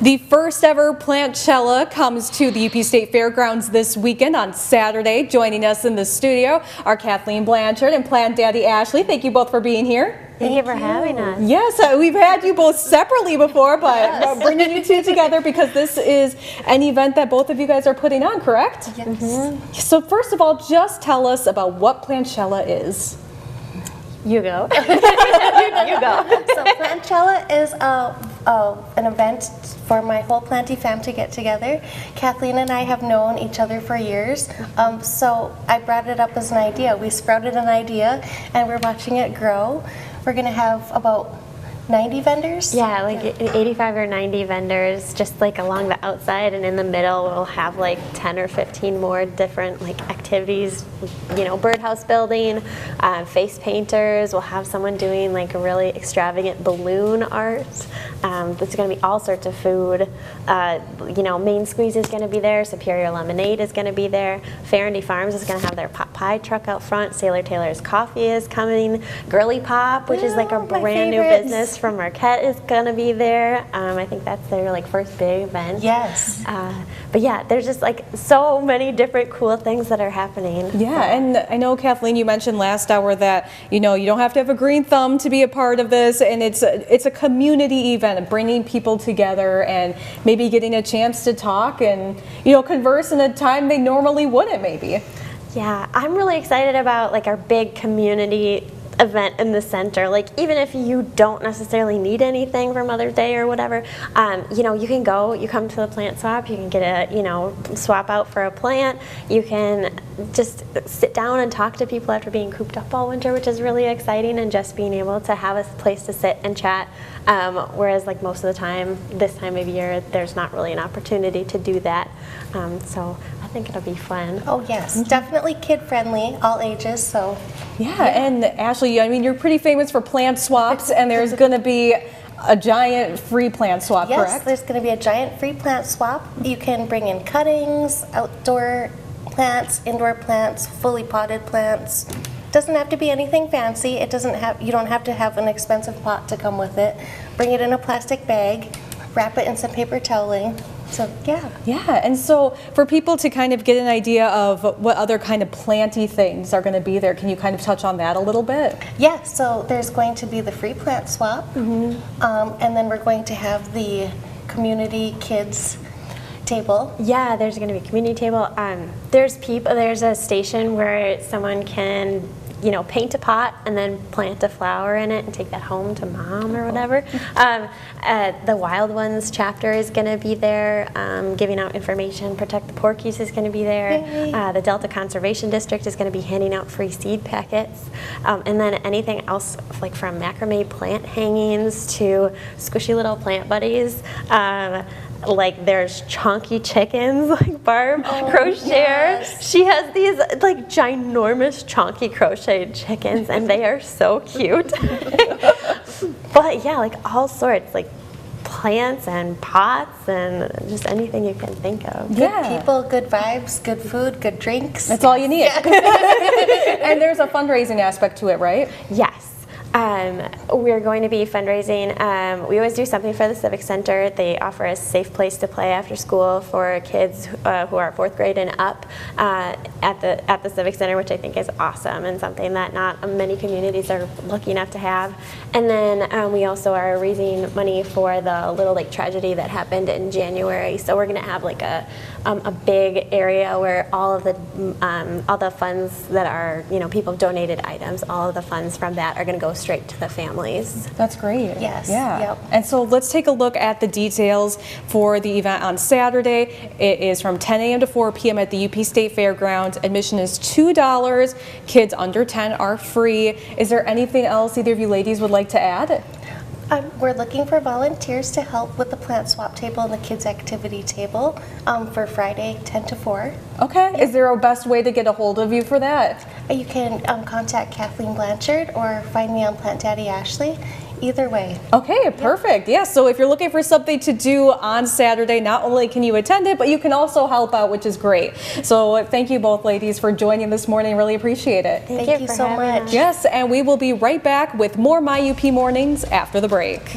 The first ever Plantchella comes to the UP State Fairgrounds this weekend on Saturday. Joining us in the studio are Kathleen Blanchard and Plant Daddy Ashley. Thank you both for being here. Thank you for having us. Yes, we've had you both separately before, but bringing you two together because this is an event that both of you guys are putting on, correct? Yes. So first of all, just tell us about what Plantchella is. You go. You go. So Plantchella is an event for my whole planty fam to get together. Kathleen and I have known each other for years, so I brought it up as an idea. We sprouted an idea and we're watching it grow. We're going to have about 90 vendors? Yeah, like 85 or 90 vendors, just like along the outside, and in the middle we'll have like 10 or 15 more different like activities, you know, birdhouse building, face painters. We'll have someone doing like a really extravagant balloon art. There's going to be all sorts of food. You know, Main Squeeze is going to be there, Superior Lemonade is going to be there, Fairndy Farms is going to have their pot pie truck out front, Sailor Taylor's Coffee is coming, Girly Pop, which is like a brand new business from Marquette, is gonna be there. I think that's their like first big event. Yes. But yeah, there's just like so many different cool things that are happening. Yeah, and I know Kathleen, you mentioned last hour that you don't have to have a green thumb to be a part of this, and it's a community event, bringing people together and maybe getting a chance to talk and converse in a time they normally wouldn't maybe. Yeah, I'm really excited about like our big community event in the center. Like even if you don't necessarily need anything for Mother's Day or whatever, you can go, you come to the plant swap, you can get a, swap out for a plant, you can just sit down and talk to people after being cooped up all winter, which is really exciting, and just being able to have a place to sit and chat, whereas like most of the time, this time of year, there's not really an opportunity to do that. So I think it'll be fun. Oh yes, definitely kid friendly, all ages, so. Yeah, and Ashley, I mean, you're pretty famous for plant swaps, and there's going to be a giant free plant swap, yes, correct? Yes, there's going to be a giant free plant swap. You can bring in cuttings, outdoor plants, indoor plants, fully potted plants. Doesn't have to be anything fancy. You don't have to have an expensive pot to come with it. Bring it in a plastic bag, wrap it in some paper toweling. So yeah. Yeah, and so for people to kind of get an idea of what other kind of planty things are going to be there, can you kind of touch on that a little bit? Yeah, so there's going to be the free plant swap, and then we're going to have the community kids table. Yeah, there's going to be a community table. There's a station where someone can paint a pot and then plant a flower in it and take that home to mom or whatever. The Wild Ones chapter is going to be there, giving out information. Protect the Porkies is going to be there. The Delta Conservation District is going to be handing out free seed packets. And then anything else, like from macrame plant hangings to squishy little plant buddies. Like there's chunky chickens, like Barb Crocheter. Yes. She has these like ginormous chunky crocheted chickens, and they are so cute. But yeah, like all sorts, like plants and pots and just anything you can think of. Good people, good vibes, good food, good drinks. That's all you need. And there's a fundraising aspect to it, right? Yes. We're going to be fundraising. We always do something for the Civic Center. They offer a safe place to play after school for kids who are 4th grade and up at the Civic Center, which I think is awesome and something that not many communities are lucky enough to have. And then we also are raising money for the Little Lake tragedy that happened in January. So we're going to have like a big area where all the funds that are people donated items, all of the funds from that are going to go straight to the families. That's great. Yes. Yeah. Yep. And so let's take a look at the details for the event on Saturday. It is from 10 a.m. to 4 p.m. at the UP State Fairgrounds. Admission is $2. Kids under 10 are free. Is there anything else either of you ladies would like to add? We're looking for volunteers to help with the plant swap table and the kids activity table for Friday 10 to 4. Okay. Is there a best way to get a hold of you for that? You can contact Kathleen Blanchard or find me on Plant Daddy Ashley. Either way. Okay, perfect. Yeah, so if you're looking for something to do on Saturday, not only can you attend it, but you can also help out, which is great. So thank you both ladies for joining this morning. Really appreciate it. Thank you so much. Yes, and we will be right back with more My UP Mornings after the break.